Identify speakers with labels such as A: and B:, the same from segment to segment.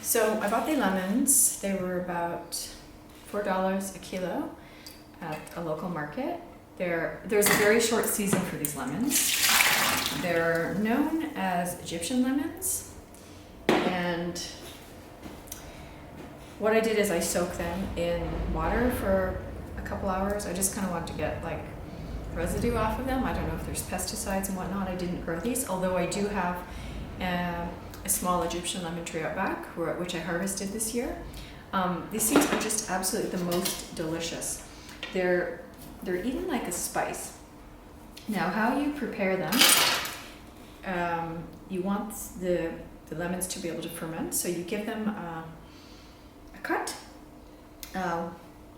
A: So I bought the lemons. They were about $4 a kilo at a local market. There's a very short season for these lemons. They're known as Egyptian lemons, and what I did is I soaked them in water for a couple hours. I just kind of wanted to get like residue off of them. I don't know if there's pesticides and whatnot. I didn't grow these, although I do have a small Egyptian lemon tree out back, which I harvested this year. These things are just absolutely the most delicious. They're eaten like a spice. Now, how you prepare them, you want the lemons to be able to ferment, so you give them a cut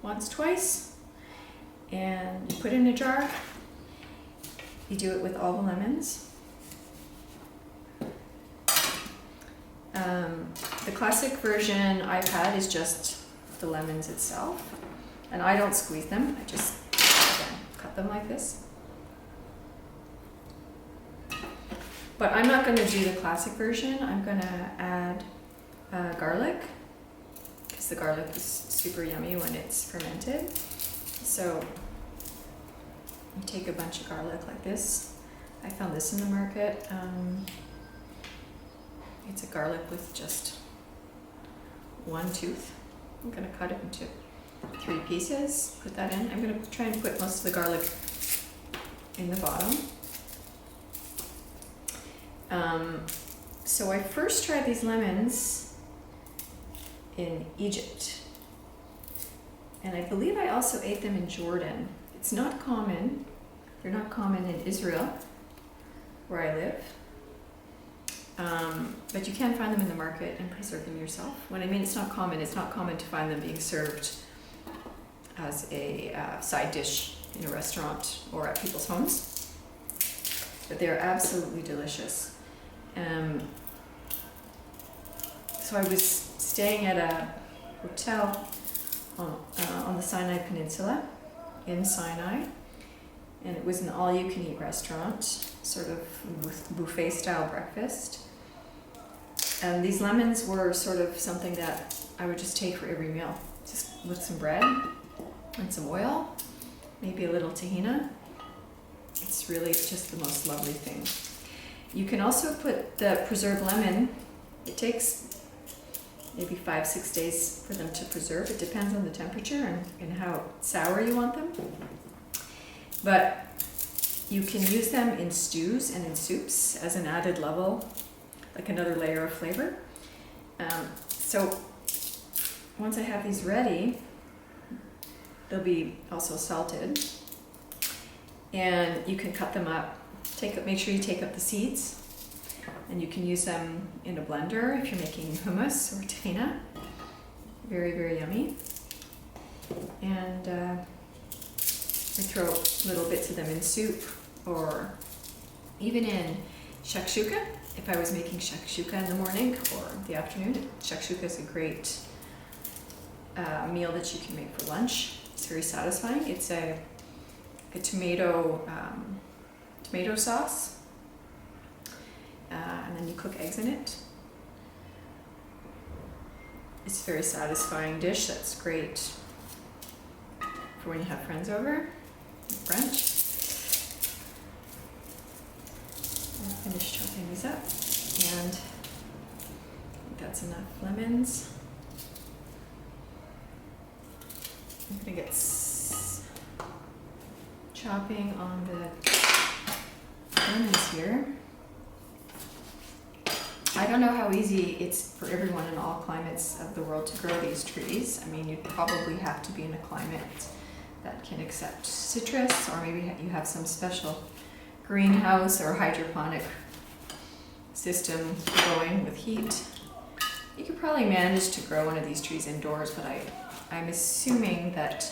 A: once, twice, and you put it in a jar. You do it with all the lemons. The classic version I've had is just the lemons itself, and I don't squeeze them. I just cut them like this. But I'm not going to do the classic version. I'm going to add garlic, because the garlic is super yummy when it's fermented. So you take a bunch of garlic like this. I found this in the market. It's a garlic with just one tooth. I'm going to cut it into 3 pieces, put that in. I'm going to try and put most of the garlic in the bottom. So I first tried these lemons in Egypt, and I believe I also ate them in Jordan. It's not common. They're not common in Israel, where I live. But you can find them in the market and preserve them yourself. When I mean it's not common to find them being served as a side dish in a restaurant or at people's homes. But they're absolutely delicious. So I was staying at a hotel on the Sinai Peninsula in Sinai, and it was an all-you-can-eat restaurant, sort of buffet-style breakfast. And these lemons were sort of something that I would just take for every meal, just with some bread and some oil, maybe a little tahina. It's really just the most lovely thing. You can also put the preserved lemon. It takes maybe 5-6 days for them to preserve. It depends on the temperature and how sour you want them. But you can use them in stews and in soups as an added level, like another layer of flavor. So once I have these ready, they'll be also salted. And you can cut them up. Make sure you take up the seeds, and you can use them in a blender if you're making hummus or tahina. Very, very yummy. And we throw little bits of them in soup, or even in shakshuka. If I was making shakshuka in the morning or the afternoon, shakshuka is a great meal that you can make for lunch. It's very satisfying. It's a tomato sauce, and then you cook eggs in it. It's a very satisfying dish that's great for when you have friends over, brunch. I'll finish chopping these up, and I think that's enough lemons. I'm going to get chopping on the lemons here. I don't know how easy it's for everyone in all climates of the world to grow these trees. I mean, you'd probably have to be in a climate that can accept citrus, or maybe you have some special greenhouse or hydroponic system going with heat. You could probably manage to grow one of these trees indoors, but I'm assuming that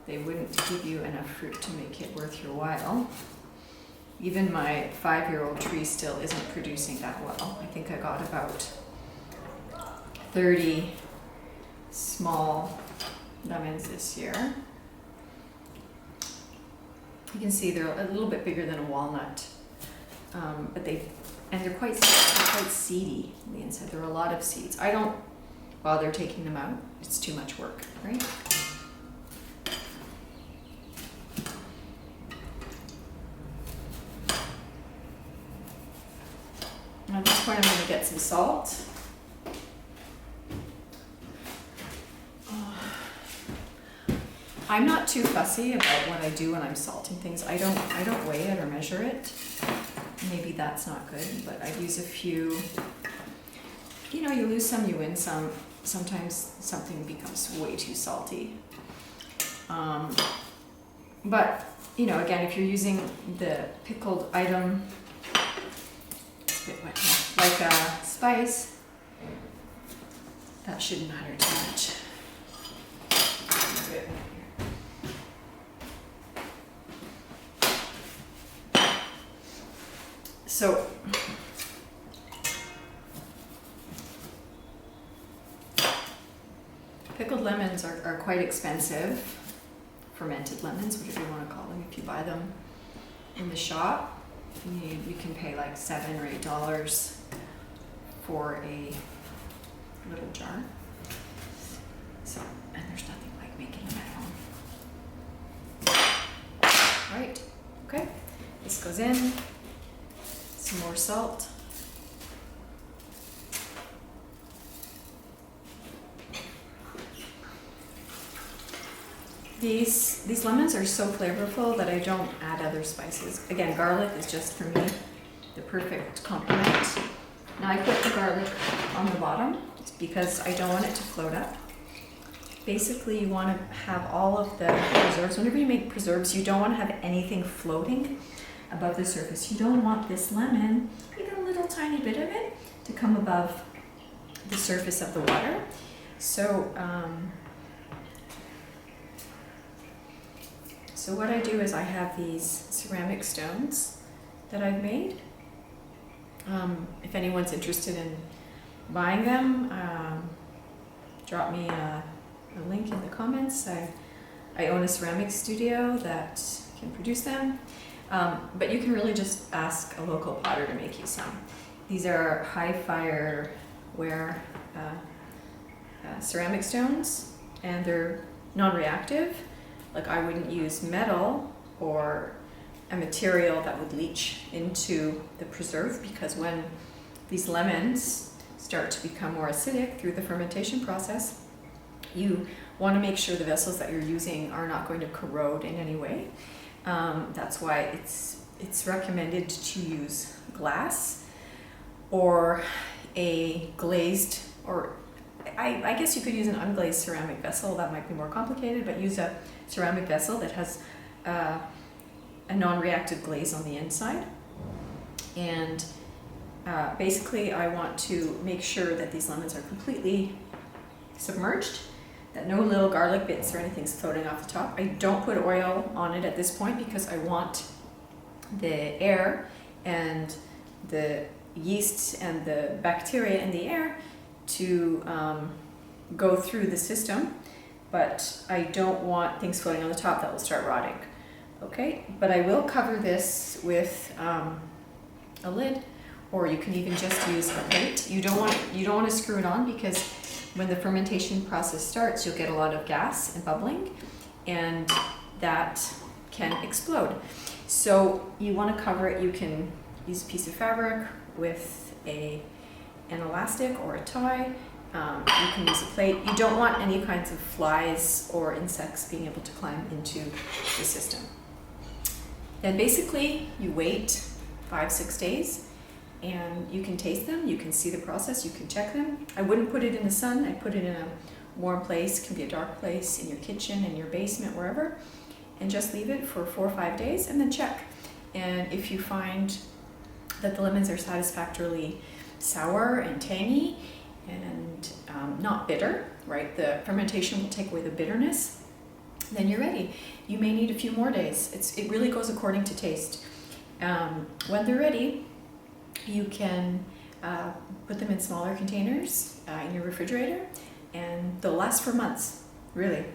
A: they wouldn't give you enough fruit to make it worth your while. Even my 5-year-old tree still isn't producing that well. I think I got about 30 small lemons this year. You can see they're a little bit bigger than a walnut, but and they're quite seedy on the inside. There are a lot of seeds. I don't bother taking them out. It's too much work, right? At this point, I'm going to get some salt. I'm not too fussy about what I do when I'm salting things. I don't weigh it or measure it. Maybe that's not good, but I use a few. You know, you lose some, you win some. Sometimes something becomes way too salty. But, you know, again, if you're using the pickled item, it's a bit wet now, like a spice, that shouldn't matter too much. So, pickled lemons are quite expensive. Fermented lemons, whatever you want to call them. If you buy them in the shop, you can pay like $7 or $8 for a little jar. So, and there's nothing like making them at home. Right, okay, this goes in. Some more salt. These lemons are so flavorful that I don't add other spices. Again, garlic is just for me the perfect complement. Now I put the garlic on the bottom because I don't want it to float up. Basically, you want to have all of the preserves. Whenever you make preserves, you don't want to have anything floating above the surface. You don't want this lemon, even a little tiny bit of it, to come above the surface of the water. So what I do is I have these ceramic stones that I've made. If anyone's interested in buying them, drop me a link in the comments. I own a ceramic studio that can produce them. But you can really just ask a local potter to make you some. These are high fire ware ceramic stones, and they're non-reactive. Like, I wouldn't use metal or a material that would leach into the preserve, because when these lemons start to become more acidic through the fermentation process, you want to make sure the vessels that you're using are not going to corrode in any way. That's why it's recommended to use glass or a glazed, or I guess you could use an unglazed ceramic vessel. That might be more complicated, but use a ceramic vessel that has a non-reactive glaze on the inside. And basically I want to make sure that these lemons are completely submerged, that no little garlic bits or anything's floating off the top. I don't put oil on it at this point because I want the air and the yeasts and the bacteria in the air to go through the system, but I don't want things floating on the top that will start rotting. Okay, but I will cover this with a lid, or you can even just use a plate. You don't want to screw it on, because when the fermentation process starts, you'll get a lot of gas and bubbling, and that can explode. So you want to cover it. You can use a piece of fabric with an elastic or a tie. You can use a plate. You don't want any kinds of flies or insects being able to climb into the system. Then basically you wait 5-6 days, and you can taste them, you can see the process, you can check them. I wouldn't put it in the sun. I put it in a warm place. It can be a dark place, in your kitchen, in your basement, wherever, and just leave it for 4 or 5 days and then check. And if you find that the lemons are satisfactorily sour and tangy and not bitter, right? The fermentation will take away the bitterness. Then you're ready. You may need a few more days. It really goes according to taste. When they're ready, you can put them in smaller containers in your refrigerator, and they'll last for months, really.